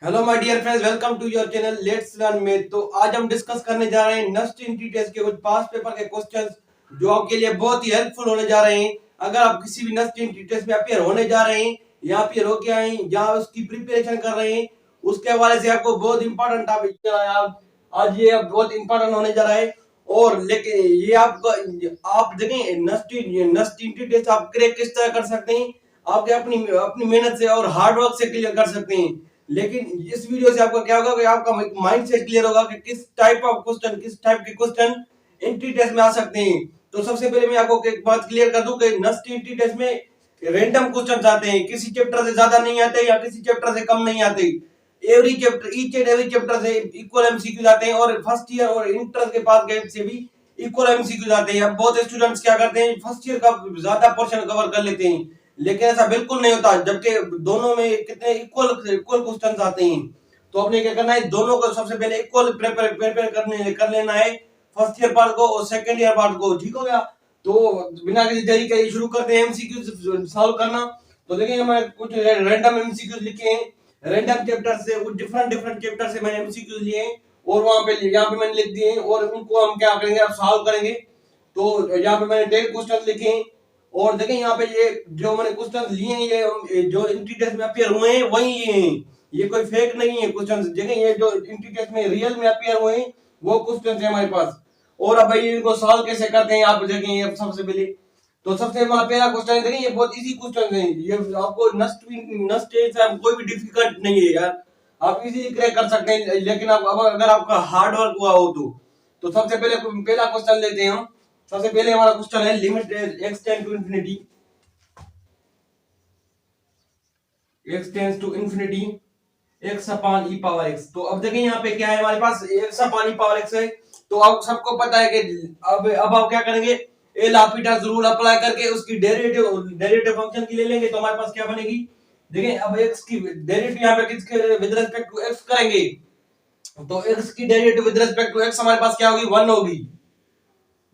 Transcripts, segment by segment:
Hello my dear friends, welcome to your channel let's learn math. तो आज हम discuss करने जा रहे हैं नेक्स्ट इंट्री टेस्ट के कुछ पास पेपर के क्वेश्चंस जो आपके लिए बहुत ही हेल्पफुल होने जा रहे हैं। अगर आप किसी भी नेक्स्ट इंट्री टेस्ट में अपियर होने जा रहे हैं या अपियर होके आए हैं या उसकी प्रिपरेशन कर रहे हैं, उसके हवाले से आपको बहुत इंपॉर्टेंट टॉपिक आज ये बहुत इंपॉर्टेंट होने जा रहा है। और लेकिन ये आपको आप देखें नेक्स्ट इंट्री टेस्ट आप क्रैक किस तरह कर सकते हैं, आपके अपनी अपनी मेहनत से और हार्ड वर्क से क्लियर कर सकते हैं। लेकिन इस वीडियो से आपका क्या होगा कि आपका माइंड सेट क्लियर होगा कि किस टाइप ऑफ क्वेश्चन, किस टाइप के क्वेश्चन एंट्री टेस्ट में आ सकते हैं। तो सबसे पहले मैं आपको एक बात क्लियर कर दूं कि नेक्स्ट एंट्री टेस्ट में रैंडम क्वेश्चन आते हैं, किसी चैप्टर से ज्यादा नहीं आते या किसी चैप्टर से कम नहीं आते। Every chapter, each and every chapter से इक्वल एमसीक्यू आते हैं और फर्स्ट ईयर और इंटर के पास गए से भी इक्वल एमसीक्यू आते हैं। अब बहुत स्टूडेंट्स क्या करते हैं, फर्स्ट ईयर का ज्यादा पोर्शन कवर कर लेते हैं, लेकिन ऐसा बिल्कुल नहीं होता, जबकि दोनों में कितने इक्वल इक्वल क्वेश्चंस आते हैं। तो अपने क्या करना है, दोनों को सबसे पहले इक्वल प्रिपेयर कर लेना है, फर्स्ट ईयर पार्ट को और सेकंड ईयर पार्ट को। ठीक हो गया। तो बिना किसी देरी के शुरू करते हैं एमसीक्यू सॉल्व करना। तो देखिए हमारे कुछ रैंडम एमसीक्यू लिखे हैं, रैंडम चैप्टर से कुछ डिफरेंट डिफरेंट चैप्टर से मैंने एमसीक्यू लिए हैं और वहां पे यहाँ पे मैंने लिख दिए हैं और उनको हम क्या करेंगे, अब सॉल्व करेंगे। तो यहाँ पे मैंने 10 क्वेश्चन लिखे हैं और देखें यहाँ पे ये जो मैंने क्वेश्चन लिए हैं, ये जो इंट्री टेस्ट में अपियर हुए हैं वही ये हैं, ये कोई फेक नहीं है क्वेश्चन। देखें ये जो इंट्री टेस्ट में रियल में अपियर हुए हैं वो क्वेश्चन है हमारे पास। और अब भाई इनको सॉल्व कैसे करते हैं आप देखें। ये सबसे पहले तो सबसे हमारा पहला क्वेश्चन है, देखें ये बहुत इजी क्वेश्चन है, ये आपको नस्ट से कोई भी डिफिकल्ट नहीं है यार, आप इजीली क्रैक कर सकते हैं। लेकिन आप अगर आपका हार्ड वर्क हुआ हो तो सबसे पहले पहला क्वेश्चन लेते हैं हम। सबसे पहले हमारा क्वेश्चन है limit x tend to infinity, x tends to infinity x upon e power x। तो अब देखें यहाँ पे क्या है हमारे पास, x upon e power x है। तो आप सबको पता है कि अब आप क्या करेंगे, एल हॉस्पिटल रूल अप्लाई करके उसकी डेरिवेटिव फंक्शन की ले लेंगे। तो हमारे पास क्या बनेगी, देखें अब x की डेरिवेटिव यहाँ पे किसके विद रिस्पेक्ट टू x करेंगे, तो x की derivative with respect to x हमारे पास क्या होगी, 1 होगी।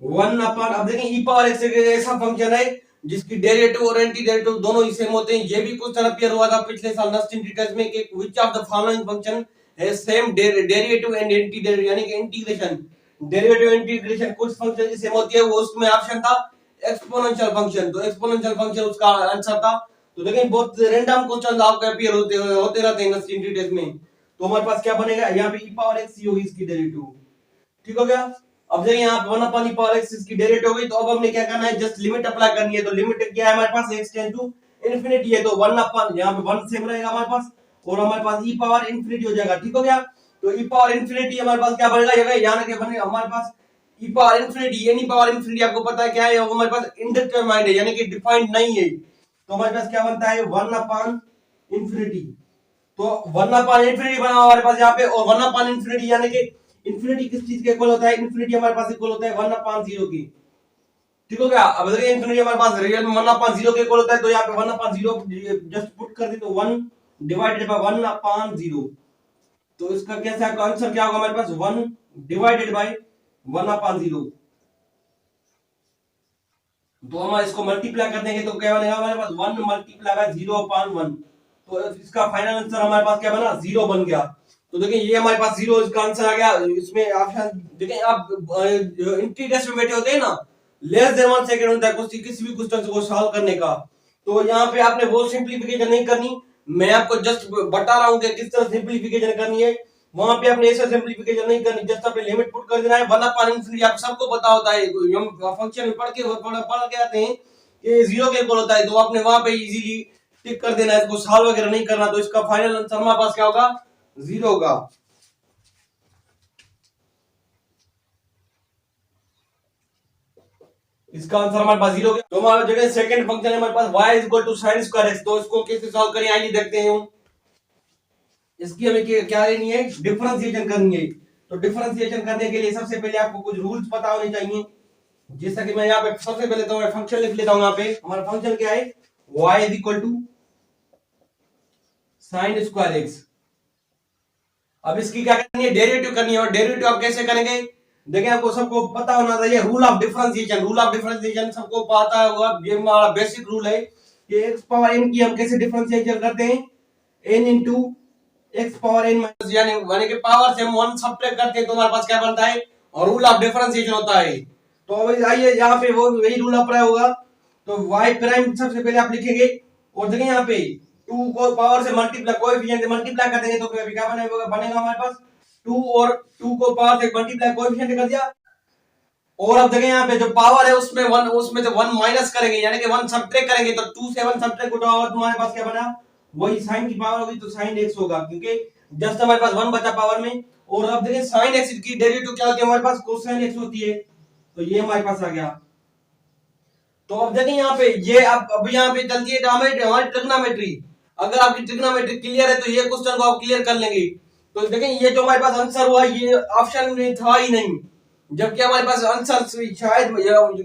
1 अपॉन, अब देखें e पावर x एक ऐसा फंक्शन है जिसकी डेरिवेटिव और एंटी डेरिवेटिव दोनों ही सेम होते हैं। ये भी क्वेश्चन अपियर हुआ था पिछले साल नेक्स्ट इंट्री टेस्ट में कि which of the following function has same derivative and anti derivative, यानी कि इंटीग्रेशन डेरिवेटिव इंटीग्रेशन कुछ फंक्शन की सेम होती है, वो उसमें ऑप्शन था एक्सपोनेंशियल फंक्शन। तो एक्सपोनेंशियल फंक्शन उसका आंसर था। तो देखें बहुत रैंडम क्वेश्चन आपके अपियर होते रहते हैं नेक्स्ट इंट्री टेस्ट में। तो हमारे पास क्या बनेगा, यहाँ पे e पावर x होगी इसकी डेरिवेटिव। ठीक हो गया। अब देखिए यहाँ पे 1 अपॉन e पावर x इसकी डेरिवेटिव हो गई। तो अब हमने क्या करना है, जस्ट लिमिट अप्लाई करनी है। तो लिमिट क्या है हमारे पास, x टेंड टू इंफिनिटी है, तो 1 अपॉन यहाँ पे 1 सेम रहेगा हमारे पास और हमारे पास e पावर इंफिनिटी हो जाएगा। ठीक हो गया। तो e पावर इंफिनिटी हमारे पास क्या बनेगा, यहाँ क्या बनेगा हमारे पास e पावर इंफिनिटी, यानी पावर इंफिनिटी आपको पता है क्या है, वो हमारे पास इंडिटरमाइंड है, यानी कि डिफाइंड नहीं है। तो हमारे पास क्या बनता है 1 अपॉन इंफिनिटी। तो 1 अपॉन इंफिनिटी बना हमारे पास यहाँ पे, और 1 अपॉन इंफिनिटी यानी कि इंफिनिटी किस चीज के इक्वल होता है, इंफिनिटी हमारे पास इक्वल होता है 1 अपॉन 0 की। ठीक हो गया। अब देखिए इंफिनिटी हमारे पास रियल में 1 अपॉन 0 के इक्वल होता है, तो यहाँ पे 1 अपॉन 0 जस्ट पुट कर दी तो 1 डिवाइडेड बाय 1 अपॉन 0। तो इसका कैसा आंसर क्या होगा हमारे पास, 1 डिवाइडेड बाय 1 अपॉन 0। तो हम इसको मल्टीप्लाई कर देंगे तो क्या बनेगा हमारे पास 1 मल्टीप्लाई बाय 0 अपॉन 1। तो इसका फाइनल आंसर हमारे पास क्या बना, 0 बन गया। तो देखिए ये हमारे पास 0 इसका आंसर आ गया। इसमें ऑप्शन देखिए, आप इंट्री टेस्ट में बैठे होते हैं ना, लेस देन 1 सेकंड होता है किसी भी क्वेश्चन को सॉल्व करने का। तो यहाँ पे आपने वो सिंपलीफिकेशन नहीं करनी, मैं आपको जस्ट बता रहा हूँ कि किस तरह सिंपलीफिकेशन करनी है। वहां पे आपने ऐसा सिंपलीफिकेशन नहीं करनी, जस्ट आपने लिमिट पुट कर देना है 1 अपॉन इंफिनिटी। आप सबको पता होता है, हम फंक्शन में पढ़ के आते हैं कि 0 के इक्वल होता है, तो आपने वहां पे इजीली टिक कर देना है, इसको सॉल्व वगैरह नहीं करना। तो इसका फाइनल आंसर हमारे पास क्या होगा, 0 होगा। इसका आंसर हमारे पास 0 होगा। तो हमारा जो सेकंड फंक्शन है हमारे पास y equal to sin square x। तो इसको कैसे सॉल्व करें आइए देखते हैं। इसकी हमें क्या लेनी है, डिफरेंशिएशन करनी है। तो डिफरेंशिएशन करने के लिए सबसे पहले आपको कुछ रूल्स पता होने चाहिए, जैसा कि मैं यहाँ पे सबसे पहले तो मैं फंक्शन लिख लेता हूँ। यहाँ पे हमारा फंक्शन क्या है, y is equal to sine square x। अब इसकी क्या करनी है, डेरिवेटिव करनी है। और डेरिवेटिव आप कैसे करेंगे, देखिए आपको सबको पता होना चाहिए rule of differentiation. Rule of differentiation सबको पता होगा, ये हमारा बेसिक रूल है कि x पावर n की हम कैसे डिफरेंशिएशन करते हैं, n into x power n minus, यानी कि पावर से हम वन सब्ट्रैक्ट करते हैं तो हमारे पास क्या बनता है, और रूल ऑफ डिफरेंशिएशन होता है। तो अभी आइए यहाँ पे वो वही रूल अप्लाई होगा। तो y प्राइम सबसे पहले आप लिखेंगे, और देखिए यहाँ पे 2 को पावर से मल्टीप्लाई, कोएफिशिएंट से मल्टीप्लाई कर देंगे तो क्या बनेगा हमारे पास 2, और 2 को पावर से मल्टीप्लाई कोएफिशिएंट कर दिया। और अब देखिए यहाँ पे जो पावर है उसमें वन, उसमें से वन माइनस करेंगे, यानी कि वन सब्ट्रैक्ट करेंगे, तो 2 से 1 सब्ट्रैक्ट उठाओ और तुम्हारे पास क्या बना, वही साइन की पावर होगी तो साइन x होगा, क्योंकि जस्ट हमारे पास 1 बचा पावर में। और अब देखिए साइन x की डेरिवेटिव क्या होती है हमारे पास, कोसाइन x होती है, तो ये हमारे पास आ गया। तो अब देखिए यहाँ पे ये अब यहाँ पे चलती है हमारी ट्रिग्नोमेट्री। अगर आपकी ट्रिग्नोमेट्री क्लियर है तो ये क्वेश्चन को आप क्लियर कर लेंगे। तो देखिए ये जो हमारे पास आंसर हुआ ये ऑप्शन में था ही नहीं, जबकि हमारे पास आंसर शायद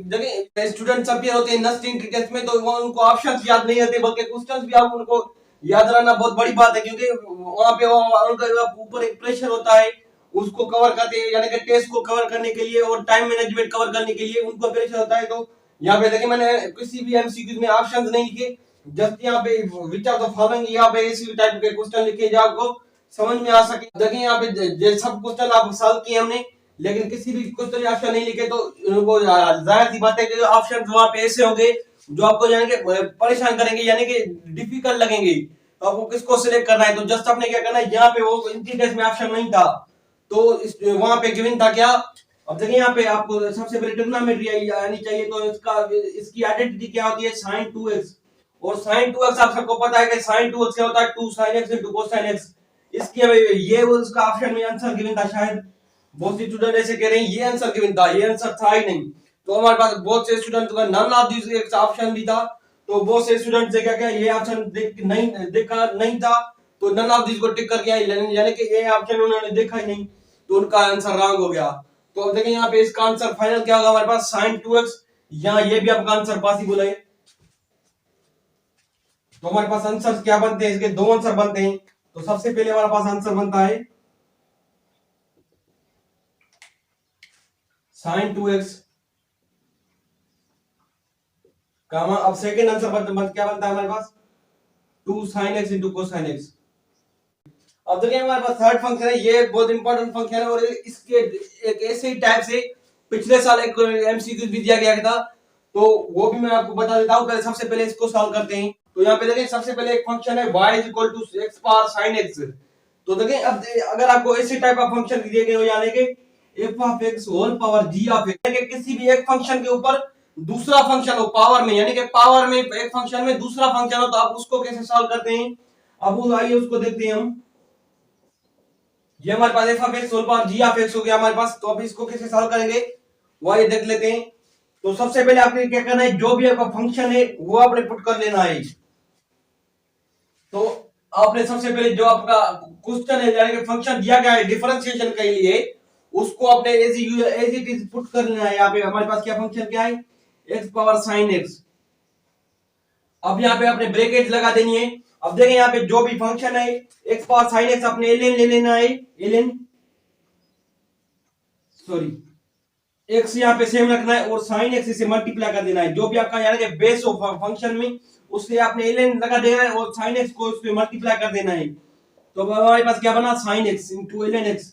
देखिए स्टूडेंट्स अपियर होते हैं नस्टिंग टेस्ट में तो उनको ऑप्शंस याद नहीं होते, बल्कि क्वेश्चंस भी आप उनको याद रहना बहुत बड़ी बात है, क्योंकि वहां पे उनका ऊपर एक प्रेशर होता है, उसको कवर करते हैं, यानी कि टेस्ट को कवर करने के लिए और टाइम मैनेजमेंट कवर करने के लिए उनको प्रेशर होता है। तो यहाँ पे देखिए मैंने किसी भी एमसीक्यू में ऑप्शंस नहीं लिखे, जस्ट यहाँ पे विच आर द फॉलोइंग, यहाँ पे इसी टाइप के क्वेश्चन लिखे जो आपको समझ में आ सके। देखिए यहाँ पे ये सब क्वेश्चन आप सॉल्व किए हमने, लेकिन किसी भी क्वेश्चन ऑप्शन नहीं लिखे, तो उनको जाहिर सी बात है कि ऑप्शन वहां पे ऐसे होंगे जो आपको यानी कि परेशान करेंगे, यानी कि डिफिकल्ट लगेंगे। तो आपको किसको सिलेक्ट करना है, तो जस्ट आपने क्या करना है, यहाँ पे वो इंटीग्रेट में ऑप्शन नहीं था तो वहां पे गिवन था क्या। अब देखिए यहाँ पे आपको सबसे पहले ट्रिग्नोमेट्री आनी चाहिए, तो इसका इसकी आइडेंटिटी क्या होती है, sin 2x। और sin 2x आप सबको पता है कि sin 2x क्या होता है, 2 sin x into cos x। इसकी ये वो इसका ऑप्शन में आंसर गिवन था शायद, बहुत से स्टूडेंट ऐसे कह रहे हैं ये आंसर गिवन था, ये आंसर था ही नहीं। तो हमारे पास बहुत से स्टूडेंट का नन ऑफ दिस एक ऑप्शन भी था, तो बहुत से स्टूडेंट से क्या क्या ये ऑप्शन देखा नहीं था, तो नन ऑफ दिस को टिक करके यानी कि ये ऑप्शन उन्होंने देखा ही नहीं, तो उनका आंसर रॉन्ग हो गया। तो अब देखिए यहाँ पे इसका आंसर फाइनल क्या होगा हमारे पास, sin 2x। यहाँ ये भी आपका आंसर पॉसिबल है। तो हमारे पास आंसर क्या बनते हैं, इसके दो आंसर बनते हैं। तो सबसे पहले हमारे पास आंसर बनता है sin 2x कामा, अब सेकंड आंसर क्या बनता है हमारे पास, 2 sin x into cosine x। अब देखिए हमारे पास थर्ड फंक्शन है, ये बहुत इंपॉर्टेंट फंक्शन है, और इसके एक ऐसे ही टाइप से पिछले साल एक एमसीक्यू भी दिया गया था, तो वो भी मैं आपको बता देता हूं। पहले सबसे पहले इसको सॉल्व करते हैं। तो यहाँ पे देखिए सबसे पहले एक फंक्शन है y = x power sin x। तो देखिए अब अगर आपको ऐसे टाइप का फंक्शन दिए गए हो, यानी कि f of x whole power g of x, यानी कि किसी भी एक फंक्शन के ऊपर दूसरा फंक्शन हो पावर में, यानी कि पावर में एक फंक्शन में दूसरा फंक्शन हो, तो आप उसको कैसे सॉल्व करते हैं, अब आइए उसको देखते हैं हम। ये हमारे पास f of x whole power g of x हो गया हमारे पास, तो अब इसको कैसे सॉल्व करेंगे वो ये देख लेते हैं। तो सबसे पहले आपने क्या करना है, जो भी आपका फंक्शन है वो आपने पुट कर लेना है। तो आपने सबसे पहले जो आपका क्वेश्चन है, यानी कि फंक्शन दिया गया है डिफरेंशिएशन के लिए, उसको आपने एज इट इज पुट कर लेना है। यहाँ पे हमारे पास क्या फंक्शन क्या है, x पावर sin x। अब यहाँ पे आपने ब्रैकेट लगा देनी है। अब देखें यहाँ पे जो भी फंक्शन है x पावर sin x अपने ln ले लेना है, ln सॉरी x यहाँ पे सेम रखना है, और sin x से मल्टीप्लाई कर देना है, जो भी आपका यानी कि बेस ऑफ फंक्शन में उससे आपने ln लगा देना है, और sin x को उसपे मल्टीप्लाई कर देना है। तो अब हमारे पास क्या बना, sin x into ln x।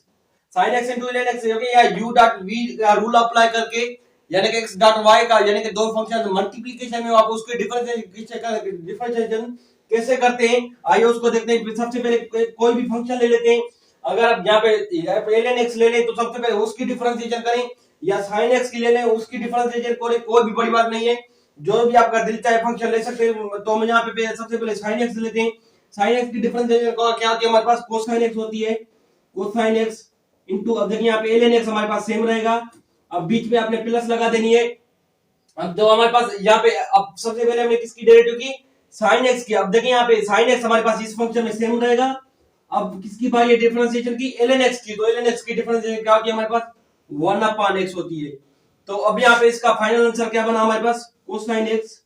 sin x into ln x या u डॉट v का रूल अप्लाई करके, यानी कि x डॉट y का, यानी कि दो फंक्शन मल्टीप्लिकेशन में आप उसके डिफरेंशिएशन कैसे करते हैं, आइए उसको देखते हैं। सबसे पहले कोई भी फंक्शन ले लेते हैं। अगर आप यहाँ पे ln x ले लें तो सबसे पहले उसकी डिफरेंशिएशन करें, या sin x की ले लें उसकी डिफरेंशिएशन करें, कोई भी बड़ी बात नहीं है, जो भी आपका दिल चाहे फंक्शन ले सकते हैं। तो हम यहाँ पे सबसे पहले sin x लेते हैं। sin x की डिफरेंशिएशन क्या होती है हमारे पास, cosine x होती है, cosine x इनटू, अब देखिए यहाँ पे ln x हमारे पास सेम रहेगा, अब बीच में आपने प्लस लगा देनी है। अब जो हमारे पास यहाँ पे, अब सबसे पहले हमने किसकी डेरिवेटिव की, sin x की। अब देखिए यहाँ पे sin x हमारे पास इस फंक्शन में सेम रहेगा। अब किसकी बारी है डिफरेंशिएशन की, ln x की। तो ln x की डिफरेंशिएशन क्या होती है हमारे पास, 1/x होती है। तो अब यहाँ पे इसका फाइनल आंसर क्या बना हमारे पास, cosine x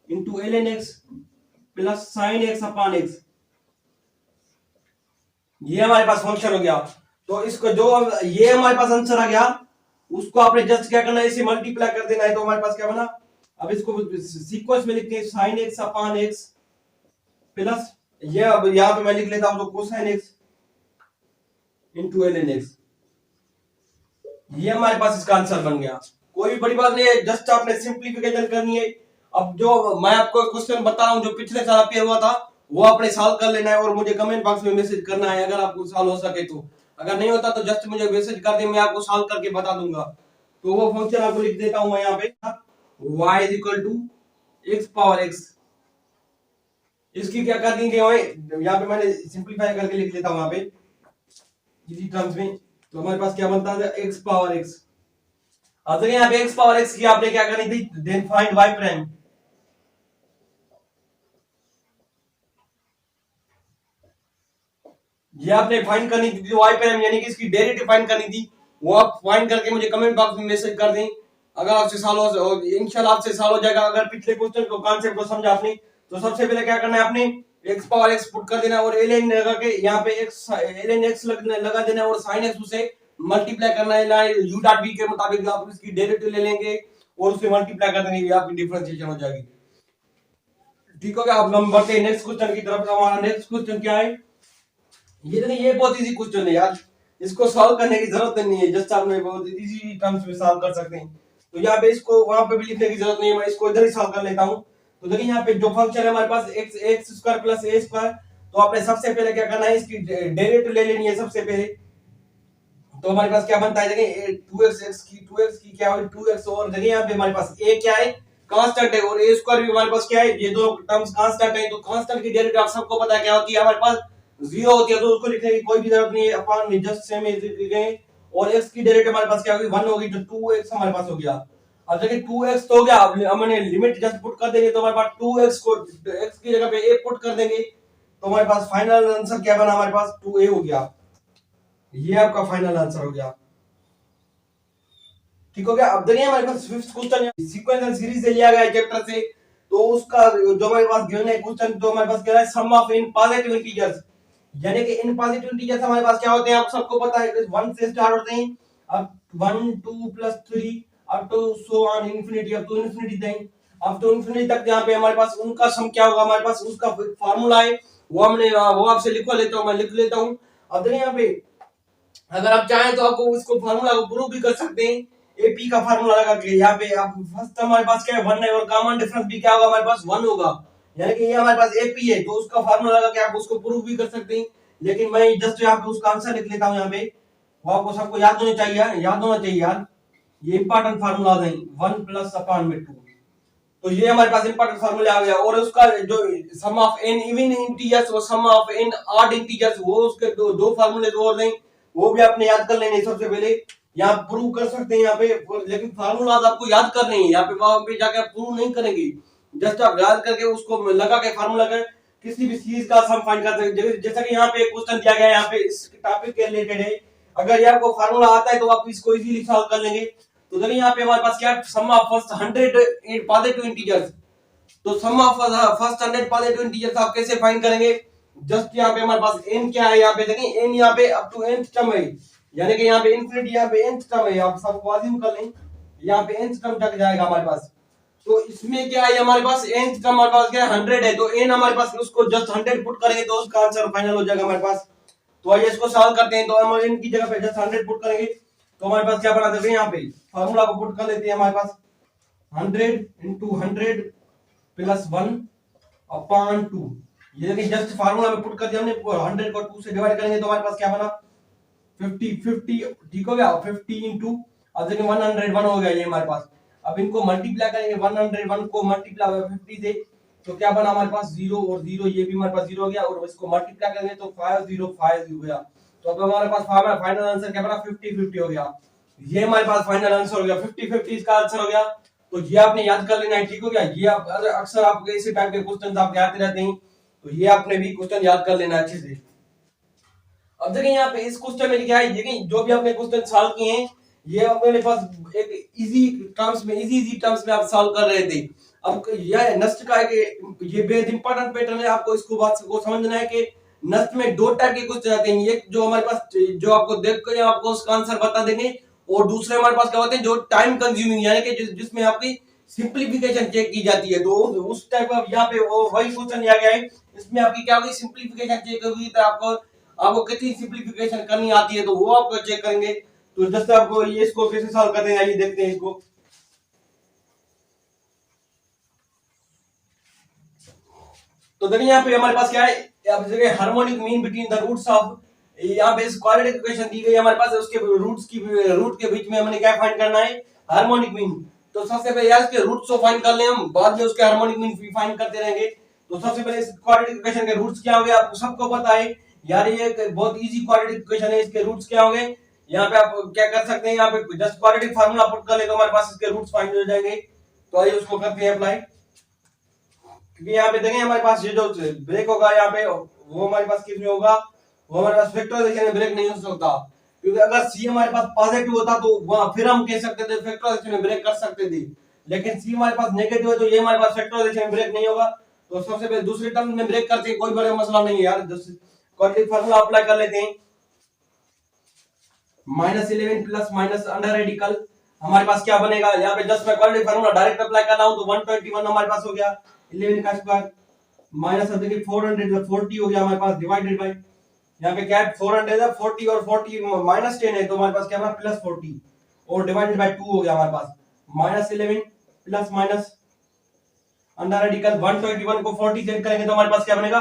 into ln x plus sin x/x। ये हमारे पास फंक्शन हो गया। तो इसको जो ये हमारे पास आंसर आ गया, उसको आपने जस्ट क्या करना है, इसे मल्टीप्लाई कर देना है। तो हमारे पास क्या बना, अब इसको सीक्वेंस में लिखते हैं sin x/x प्लस ये अब यहाँ पे मैं लिख लेता हूँ तो cosine x into l n x, ये हमारे पास इसका आंसर बन गया। कोई भी बड़ी बात नहीं है, जस्ट आपने सिंप्लीफिकेशन करनी है। अब जो मैं आपको क्वेश्चन बता रहा हूँ जो पिछले साल अपेयर हुआ था वो आपने सॉल्व कर लेना है और मुझे कमेंट बॉक्स में मैसेज करना है अगर आपको सॉल्व हो सके तो। अगर नहीं होता तो जस्ट मुझे मैसेज कर दे, मैं आपको सॉल्व करके बता दूंगा। तो वो फंक्शन आपको लिख देता हूं मैं यहाँ पे, y is equal to x power x. इसकी क्या कर दी थी यहाँ पे मैंने सिंप्लीफाई करके लिख लेता हूँ यहाँ पे इसी टर्म्स में। तो हमारे पास क्या बनता है एक्स पावर एक्स। अब यहाँ पे एक्स पावर एक्स की आपने क्या करनी थी, देन फाइंड वाई प्राइम। ये आपने फाइंड करनी थी वाई प्राइम यानी कि इसकी डेरिवेटिव फाइंड करनी थी। वो आप फाइंड करके मुझे कमेंट बॉक्स में मैसेज कर दें। अगर आपसे सॉल्व हो, इंशाल्लाह आपसे सॉल्व हो जाएगा। अगर पिछले क्वेश्चन को कॉन्सेप्ट को समझा आपने तो सबसे पहले क्या करना है, आपने एक्स पावर एक्स पुट कर देना और ln लगा के यहाँ पे एक्स ln x लगा देना और sin x उसे मल्टीप्लाई करना है u डॉट v के मुताबिक। आप इसकी डेरिवेटिव ले लेंगे और उसे मल्टीप्लाई कर देंगे, आपकी डिफरेंशिएशन हो जाएगी। ठीक हो गया। अब हम बढ़ते हैं नेक्स्ट क्वेश्चन की तरफ। हमारा नेक्स्ट क्वेश्चन क्या है, ये देखिए ये बहुत इजी क्वेश्चन है यार, इसको सॉल्व करने की जरूरत नहीं है, जस्ट आप बहुत इजी टर्म्स में सॉल्व कर सकते हैं। तो यहाँ पे इसको वहां पे भी लिखने की जरूरत नहीं है, मैं इसको इधर ही सॉल्व कर लेता हूँ। तो देखिए यहाँ पे जो फंक्शन है हमारे पास एक्स एक्स स्क्वायर प्लस ए स्क्वायर, तो आपने सबसे पहले क्या करना है, इसकी डेरिवेटिव ले लेनी है सबसे पहले। तो हमारे पास क्या बनता है, देखिए 2x की क्या होगी 2x, और देखिए यहाँ पे हमारे पास a क्या है कांस्टेंट है और a स्क्वायर भी हमारे पास क्या है, ये दो टर्म्स कांस्टेंट है। तो कांस्टेंट की डेरिवेटिव आप सबको पता है क्या होती है, हमारे पास 0 होती है, तो उसको लिखने की कोई भी जरूरत नहीं है, अपॉन में जस्ट सेम इज लिखेंगे। और x की डेरिवेटिव हमारे पास क्या होगी 1 होगी, तो 2x हमारे पास हो गया। अब देखिए 2x तो हो गया, अब हमने लिमिट जस्ट पुट कर देंगे तो हमारे पास 2x को x की जगह पे a पुट कर देंगे, तो हमारे पास फाइनल आंसर क्या बना, हमारे पास 2a हो गया। ये आपका फाइनल आंसर हो गया। ठीक हो गया। अब देखिए हमारे पास fifth question sequence and series से लिया गया है चैप्टर से। तो उसका जो हमारे पास गिवन है क्वेश्चन, तो हमारे पास क्या है सम ऑफ इन पॉजिटिव इंटीजर्स, यानी कि इन पॉजिटिव इंटीजर्स हमारे पास क्या होते हैं, आप सबको पता है 1 से स्टार्ट होते हैं, अब 1 2 plus 3 up to so on infinity, up to infinity तक, अप टू इंफिनिटी तक यहाँ पे हमारे पास उनका सम क्या होगा, हमारे पास उसका फार्मूला है, वो हमने वो आपसे लिखवा लेता हूँ, मैं लिख लेता हूँ। अब देखिए यहाँ पे अगर आप चाहें तो आपको इसको फार्मूला को प्रूव भी कर सकते हैं, एपी का फार्मूला लगा के। यहाँ पे आप फर्स्ट हमारे पास क्या है 1 है और कॉमन डिफरेंस भी क्या होगा हमारे पास 1 होगा, यानी कि ये हमारे पास एपी है, तो उसका फार्मूला लगा के आप उसको प्रूव भी कर सकते हैं। लेकिन मैं जस्ट यहाँ पे उसका आंसर लिख लेता हूँ यहाँ पे, वो आपको सबको याद होना चाहिए, याद होना चाहिए यार, ये इंपॉर्टेंट फार्मूला है 1 प्लस अपॉन में 2। तो ये हमारे पास इंपॉर्टेंट फार्मूला आ गया। और उसका जो सम ऑफ एन इवन इंटीजर्स और सम ऑफ एन ऑड इंटीजर्स, वो उसके दो फार्मूले और हैं, वो भी आपने याद कर लेने सबसे पहले। यहाँ प्रूव कर सकते हैं यहाँ पे, लेकिन फार्मूला आपको याद करने हैं, यहाँ पे वहां पे जाके आप प्रूव नहीं करेंगे, जस्ट आप याद करके उसको लगा के फार्मूला का किसी भी चीज का सम फाइंड कर सकते हैं। जैसा कि यहाँ पे एक क्वेश्चन दिया गया है, यहाँ पे इस टॉपिक के रिलेटेड है, अगर ये आपको फार्मूला आता है तो आप इसको इजीली सॉल्व कर लेंगे। तो देखिए यहाँ पे हमारे पास क्या सम ऑफ फर्स्ट 100 पॉजिटिव इंटीजर्स, तो सम ऑफ फर्स्ट 100 पॉजिटिव इंटीजर्स आप कैसे फाइंड करेंगे, जस्ट यहाँ पे हमारे पास n क्या है, यहाँ पे देखिए n यहाँ पे अप टू nth टर्म है, यानी कि यहाँ पे इंफिनिटी यहाँ पे nth टर्म है, आप सब वाजिम कर लें, यहाँ पे nth टर्म तक जाएगा हमारे पास। तो इसमें क्या है हमारे पास nth टर्म हमारे पास क्या है 100 है, तो n हमारे पास उसको जस्ट 100 पुट करेंगे तो उसका आंसर फाइनल हो जाएगा हमारे पास। तो आइए इसको सॉल्व करते हैं। तो हम n की जगह पे जस्ट 100 पुट करेंगे, तो हमारे पास क्या बना देते हैं, यहाँ पे फार्मूला को पुट कर लेते हैं, हमारे पास 100 इंटू 100 प्लस 1 अपॉन 2। ये देखिए जस्ट फार्मूला में पुट कर दिया हमने, 100 को 2 से डिवाइड करेंगे तो हमारे पास क्या बना 50 ठीक हो गया 50 इंटू, अब देखिए 101 हो गया ये हमारे पास। अब इनको मल्टीप्लाई करेंगे 101 को मल्टीप्लाई 50 से, तो क्या बना हमारे पास 0 और 0, ये भी हमारे पास 0 हो गया, और इसको मल्टीप्लाई करेंगे तो 50 हो गया। तो अब हमारे पास फाइनल आंसर क्या बना 50 हो गया। ये हमारे पास फाइनल आंसर हो गया 50 इसका आंसर हो गया। तो ये आपने याद कर लेना है, ठीक हो गया। ये आप अक्सर आपके इसी टाइप के क्वेश्चंस आपके आते रहते हैं, तो ये आपने भी क्वेश्चन याद कर लेना अच्छे से। अब देखिए यहाँ पे इस क्वेश्चन में क्या है, देखिए जो भी आपने क्वेश्चन सॉल्व किए हैं ये मेरे पास एक इजी टर्म्स में आप सॉल्व कर रहे थे। अब यह नस्ट का एक ये बेहद इंपॉर्टेंट पैटर्न है, आपको इसको बात को समझना है कि नस्ट में दो टाइप के क्वेश्चन आते हैं, एक जो हमारे पास जो आपको देख कर आपको उसका आंसर बता देंगे, और दूसरे हमारे पास क्या होते हैं जो टाइम कंज्यूमिंग, यानी कि जिसमें आपकी सिंप्लीफिकेशन चेक की जाती है। तो उस टाइप का यहाँ पे वो वही क्वेश्चन लिया गया है। इसमें आपकी क्या होगी, सिंप्लीफिकेशन चेक होगी। तो आपको आपको कितनी सिंप्लीफिकेशन करनी आती है तो वो आपको चेक करेंगे। तो जैसे आपको ये इसको कैसे सॉल्व करते हैं, आइए देखते हैं इसको। तो देखिए यहाँ पे हमारे पास क्या है, आप देखिए harmonic mean between the roots of, यहाँ पे इस क्वाड्रेटिक इक्वेशन दी गई है हमारे पास, उसके रूट के बीच में हमने क्या फाइंड करना है, हार्मोनिक मीन। तो सबसे पहले यार इसके रूट्स को फाइंड कर ले हम, बाद में उसके हार्मोनिक मीन फाइंड करते रहेंगे। तो सबसे पहले इस क्वाड्रेटिक इक्वेशन के रूट्स क्या हो गए, आपको सबको पता है यार, ये एक बहुत इजी क्वाड्रेटिक इक्वेशन है। इसके रूट्स क्या हो गए, यहाँ पे आप क्या कर सकते हैं, यहाँ पे जस्ट क्वाड्रेटिक फार्मूला पुट कर ले तो हमारे पास इसके रूट्स फाइंड हो जाएंगे। तो आइए उसको करते हैं अप्लाई। क्योंकि यहाँ पे देखें हमारे पास ये जो ब्रेक होगा यहाँ पे, वो हमारे पास किस में होगा, वो हमारे पास फैक्टराइजेशन में ब्रेक नहीं हो सकता। क्योंकि अगर सी हमारे पास पॉजिटिव होता तो वहां फिर हम कह सकते थे फैक्टराइजेशन में ब्रेक कर सकते थे, लेकिन सी हमारे पास नेगेटिव है तो ये हमारे पास फैक्टराइजेशन में ब्रेक नहीं होगा। तो सबसे पहले दूसरे टर्म में ब्रेक करते हैं, कोई बड़ा मसला नहीं है यार। क्वाड्रेटिक फार्मूला अप्लाई कर लेते हैं। -11 प्लस माइनस अंडर रेडिकल हमारे पास क्या बनेगा, यहाँ पे जस्ट मैं क्वाड्रेटिक फार्मूला डायरेक्ट अप्लाई कर रहा हूं तो 121 हमारे पास हो गया, 11 का स्क्वायर माइनस देखिए 440 हो गया हमारे पास, डिवाइडेड बाय यहाँ पे क्या है 400 है, 40 और 40 -10 है तो हमारे पास क्या बना +40 और डिवाइडेड बाय 2 हो गया हमारे पास, -11 प्लस माइनस अंडर रेडिकल 121 को 40 से करेंगे तो हमारे पास क्या बनेगा,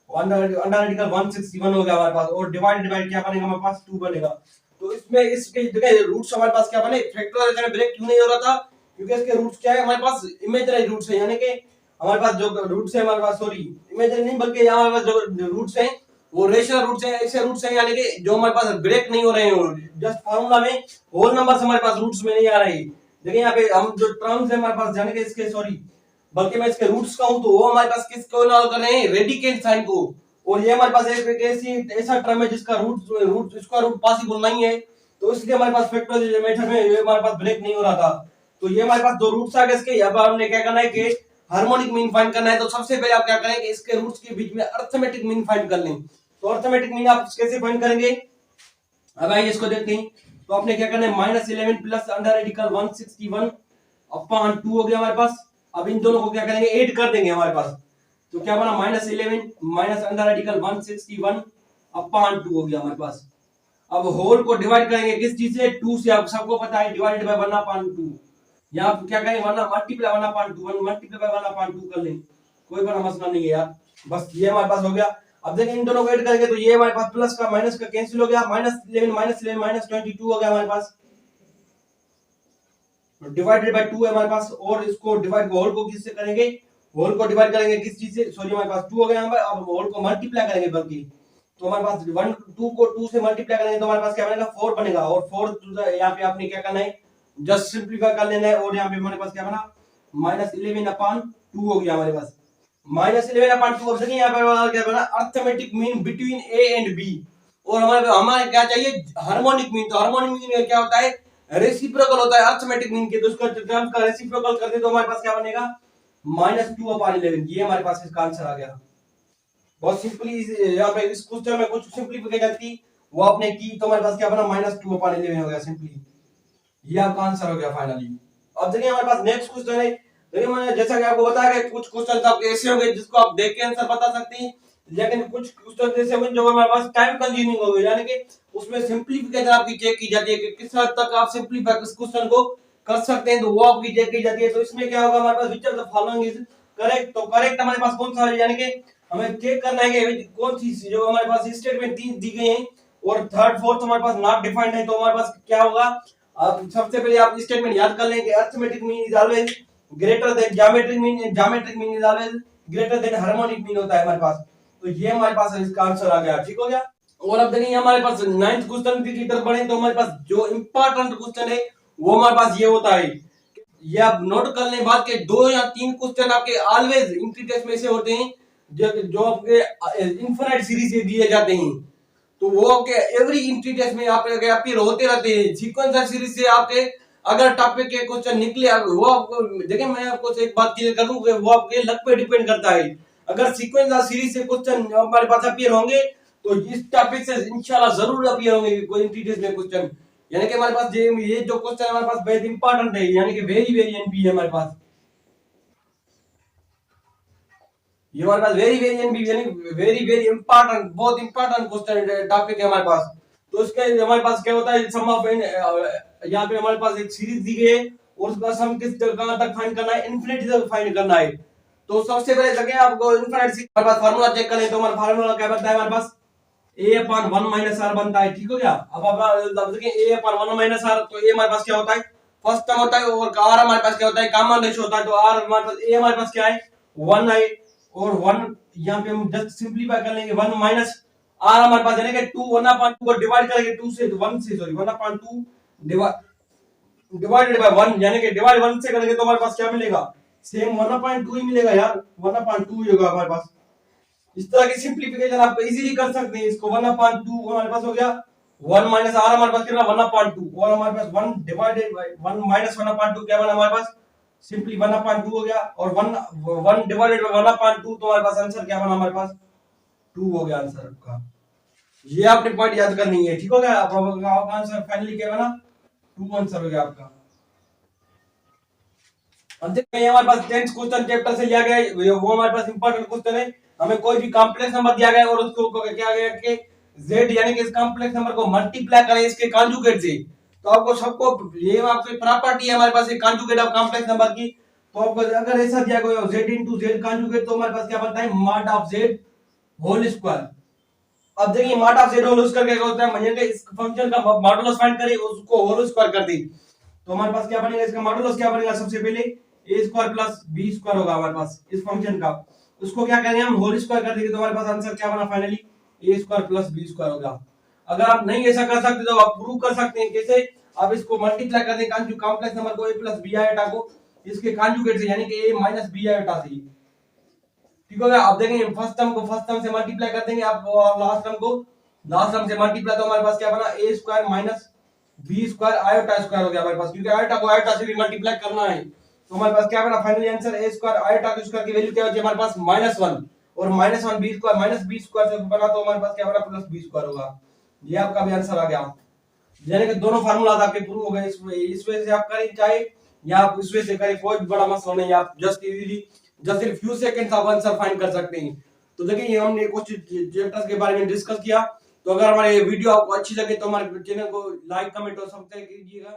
अंडर रेडिकल 161 हो गया हमारे पास, और डिवाइडेड बाय क्या बनेगा हमारे पास 2 बनेगा। तो इसमें इसके देखिए रूट्स हमारे पास क्या बने, फैक्टराइजेशन में ब्रेक क्यों नहीं हो रहा था, क्योंकि इसके रूट्स क्या है हमारे पास इमेजिनरी रूट्स है, यानी कि हमारे पास जो रूट्स है हमारे पास, सॉरी इमेजिनरी नहीं बल्कि यहाँ हमारे पास जो रूट्स हैं वो रेशनल रूट्स हैं, ऐसे रूट्स हैं यानी कि जो हमारे पास ब्रेक नहीं हो रहे हैं। जस्ट फार्मूला में होल नंबर्स हमारे पास रूट्स में नहीं आ रहे हैं। देखिए यहाँ पे हम जो टर्म्स है हमारे पास यानी कि इसके सॉरी बल्कि मैं इसके रूट्स का हूं तो वो हमारे पास किसको इन्वॉल्व कर रहे हैं, रेडिकेंट साइन को। और ये हमारे पास एक ऐसी ऐसा टर्म है जिसका रूट इसका रूट पॉसिबल नहीं है, तो इसलिए हमारे पास फैक्टराइजेशन मेथड में ये हमारे पास ब्रेक नहीं हो रहा था। तो ये हमारे पास दो रूट्स आ गए इसके। अब हमने क्या करना है कि हार्मोनिक मीन फाइंड करना है। तो सबसे पहले आप क्या करें कि इसके रूट्स के बीच में अर्थमेटिक मीन फाइंड कर लें। तो अर्थमेटिक मीन आप कैसे फाइंड करेंगे, अब आइए इसको देखते हैं। तो आपने क्या करना है, -11 प्लस अंडर रेडिकल 161 अपॉन 2 हो गया हमारे पास। अब इन दोनों को क्या करेंगे, ऐड कर देंगे हमारे पास। तो क्या बना, -11 माइनस अंडर रेडिकल 161 अपॉन 2 हो गया हमारे पास। अब होल को डिवाइड करेंगे किस चीज से, 2 से। आप सबको पता है डिवाइडेड बाय 1/2। या आप क्या करेंगे, 1 मल्टीप्लाई 1/2 1 मल्टीप्लाई बाय 1/2 कर लें, कोई बड़ा मसला नहीं है यार। बस ये हमारे पास हो गया। अब देखिए इन दोनों को ऐड करेंगे तो ये हमारे पास प्लस का माइनस का कैंसिल हो गया, -11 -22 हो गया हमारे पास, डिवाइडेड बाय 2 है हमारे पास। और इसको डिवाइड होल को किससे करेंगे, होल को डिवाइड करेंगे किस चीज से, सॉरी हमारे पास 2 हो गया हमारे, अब होल को मल्टीप्लाई करेंगे बल्कि। तो हमारे पास 1 2 को 2 से मल्टीप्लाई करेंगे तो हमारे पास क्या बनेगा, 4 बनेगा। और 4 यहाँ पे आपने क्या करना है, जस्ट सिंपलीफाई कर लेना है। और यहाँ पे हमारे पास क्या बना, -11/2 हो गया हमारे पास, -11/2। अब देखिए यहाँ पे क्या बना, arithmetic mean between a and b. और हमारे क्या चाहिए, हार्मोनिक मीन। तो हार्मोनिक मीन क्या होता है, रेसिप्रोकल होता है अर्थमेटिक मीन के। तो उसका टर्म का रेसिप्रोकल कर दे तो हमारे पास क्या बनेगा, -2/11। ये हमारे पास इसका आंसर आ गया। बहुत सिंपली यहाँ पे इस क्वेश्चन में कुछ सिंपलीफिकेशन थी वो आपने की तो हमारे पास क्या बना, -2/11 हो गया सिंपली। ये आपका आंसर हो गया फाइनली। अब देखिए हमारे पास नेक्स्ट क्वेश्चन है। देखिए मैंने जैसा कि आपको बताया कि कुछ क्वेश्चन आपके ऐसे होंगे जिसको आप देख के आंसर बता सकते हैं, लेकिन कुछ क्वेश्चन ऐसे होंगे जो हमारे पास टाइम कंज्यूमिंग होंगे, यानी कि उसमें सिंपलीफिकेशन आपकी चेक की जाती है कि किस हद तक आप सिंपलीफाई इस क्वेश्चन को कर सकते हैं, तो वो आपकी चेक की जाती है। तो इसमें क्या होगा हमारे पास, which of the following is correct. तो करेक्ट हमारे पास कौन सा है, यानी कि हमें चेक करना है कि कौन सी जो हमारे पास स्टेटमेंट तीन दी गई है और थर्ड फोर्थ हमारे पास नॉट डिफाइंड है। तो हमारे पास क्या होगा, अब सबसे पहले आप स्टेटमेंट याद कर लें कि arithmetic mean is always greater than geometric mean, geometric mean is always greater than harmonic mean होता है हमारे पास। तो ये हमारे पास इसका आंसर आ गया, ठीक हो गया। और अब देखिए हमारे पास 9th क्वेश्चन की तरफ बढ़े तो हमारे पास जो इंपॉर्टेंट क्वेश्चन है वो हमारे पास ये होता है। ये आप नोट कर लें बात के 2 या 3 क्वेश्चन आपके ऑलवेज इंट्री टेस्ट में से होते हैं जो आपके इनफिनिट सीरीज से दिए जाते हैं। तो वो आपके एवरी इंट्री टेस्ट में आपके अपीयर होते रहते हैं। सीक्वेंसर सीरीज से आपके अगर टॉपिक के क्वेश्चन निकले वो आपको देखिए, मैं आपको एक बात क्लियर कर दूं कि वो आपके लक पे डिपेंड करता है। अगर सीक्वेंसर सीरीज से क्वेश्चन हमारे पास अपीयर होंगे तो इस टॉपिक से इंशाल्लाह जरूर अपीयर होंगे कोई इंट्री टेस्ट में क्वेश्चन। यानी कि हमारे पास ये जो क्वेश्चन हमारे पास बेहद इंपॉर्टेंट है, यानी कि वेरी वेरी एनपी है हमारे पास। ये हमारे पास very very very very important, बहुत इंपॉर्टेंट क्वेश्चन टॉपिक है हमारे पास। तो उसके हमारे पास क्या होता है, सम ऑफ यहाँ पे हमारे पास एक सीरीज दी गई है और उसका सम किस जगह तक फाइंड करना है, इन्फिनिटी तक फाइंड करना है। तो सबसे पहले जगह आपको इन्फिनिटी हमारे पास फार्मूला चेक करें तो हमारा फार्मूला क्या बनता है, हमारे पास a upon 1 minus r बनता है। ठीक हो गया। अब देखिए a upon 1 minus r, तो a हमारे पास क्या होता है, फर्स्ट टर्म होता है, और r हमारे पास क्या होता है, कॉमन रेशियो होता है। तो r हमारे पास a हमारे पास क्या है 1 है, और 1 यहाँ पे हम जस्ट सिंपलीफाई कर लेंगे 1 माइनस r हमारे पास यानी कि 2 1 upon 2 को डिवाइड करेंगे 2 से 1 से, सॉरी 1 upon 2 डिवाइडेड बाय 1 यानी कि डिवाइड 1 से करेंगे तो हमारे पास क्या मिलेगा, सेम 1 upon 2 ही मिलेगा यार, 1 upon 2 ही होगा हमारे पास। इस तरह की सिंपलीफिकेशन आप इजीली कर सकते हैं। इसको 1 upon 2 हमारे पास हो गया 1 माइनस r हमारे पास कितना 1 upon 2, और हमारे पास 1 डिवाइडेड बाय 1 माइनस 1 upon 2 क्या बना हमारे पास, सिंपली 1 upon 2 हो गया, और 1 डिवाइडेड बाय 1 upon 2 तो हमारे पास आंसर क्या बना हमारे पास 2 हो गया आंसर आपका। ये आपने पॉइंट याद करनी है। ठीक हो गया। आपका आंसर फाइनली क्या बना 2 आंसर हो गया आपका। अब देखते हैं हमारे पास 10th क्वेश्चन चैप्टर से लिया गया है, वो हमारे पास इंपॉर्टेंट क्वेश्चन है। हमें कोई भी कॉम्प्लेक्स नंबर दिया गया है और उसको क्या गया कि z यानी कि इस कॉम्प्लेक्स नंबर को मल्टीप्लाई करें इसके कॉन्जुगेट से। तो आपको सबको ये आपकी प्रॉपर्टी है हमारे पास एक कॉन्जुगेट ऑफ कॉम्प्लेक्स नंबर की। तो आपको अगर ऐसा दिया गया हो z into z कॉन्जुगेट, तो हमारे पास क्या बनता है mod of z whole square. अब देखिए mod of z whole square क्या होता है, मतलब कि इस फंक्शन का मॉडुलस फाइंड करें उसको होल स्क्वायर कर दें। तो हमारे पास क्या बनेगा, इसका मॉडुलस क्या बनेगा, सबसे पहले a square plus b square होगा हमारे पास इस फंक्शन का। उसको क्या करेंगे हम होल स्क्वायर कर देंगे तो हमारे पास आंसर क्या बना finally a square plus b square होगा। अगर आप नहीं ऐसा कर सकते तो आप प्रूव कर सकते हैं कैसे, आप इसको मल्टीप्लाई कर दें कॉम्प्लेक्स नंबर को a प्लस b आयोटा को इसके कॉन्जुगेट से यानी कि a माइनस b आयोटा से। ठीक हो गया। अब देखेंगे फर्स्ट टर्म से मल्टीप्लाई कर देंगे आप, और लास्ट टर्म से मल्टीप्लाई, तो हमारे पास क्या बना a square minus b square iota square हो गया हमारे पास, क्योंकि आयोटा को आयोटा से भी मल्टीप्लाई करना है। तो हमारे पास क्या बना finally answer a square iota square की वैल्यू क्या होती है हमारे पास -1, और -1 b square minus b square से बना तो हमारे पास क्या बना प्लस b स्क्वायर होगा। ये आपका भी आंसर आ गया। यानी कि दोनों फार्मूलाज आपके प्रूव हो गए। इस वजह से आप करें चाहे या आप इस वजह से करें, कोई बड़ा मसला नहीं, आप जस्ट इजीली जस्ट सिर्फ फ्यू सेकंड्स आप आंसर फाइंड कर सकते हैं। तो देखिए ये हमने कुछ चैप्टर्स के बारे में डिस्कस किया। तो अगर हमारे वीडियो आपको अच्छी लगे तो हमारे चैनल को लाइक कमेंट और सब्सक्राइब कीजिएगा।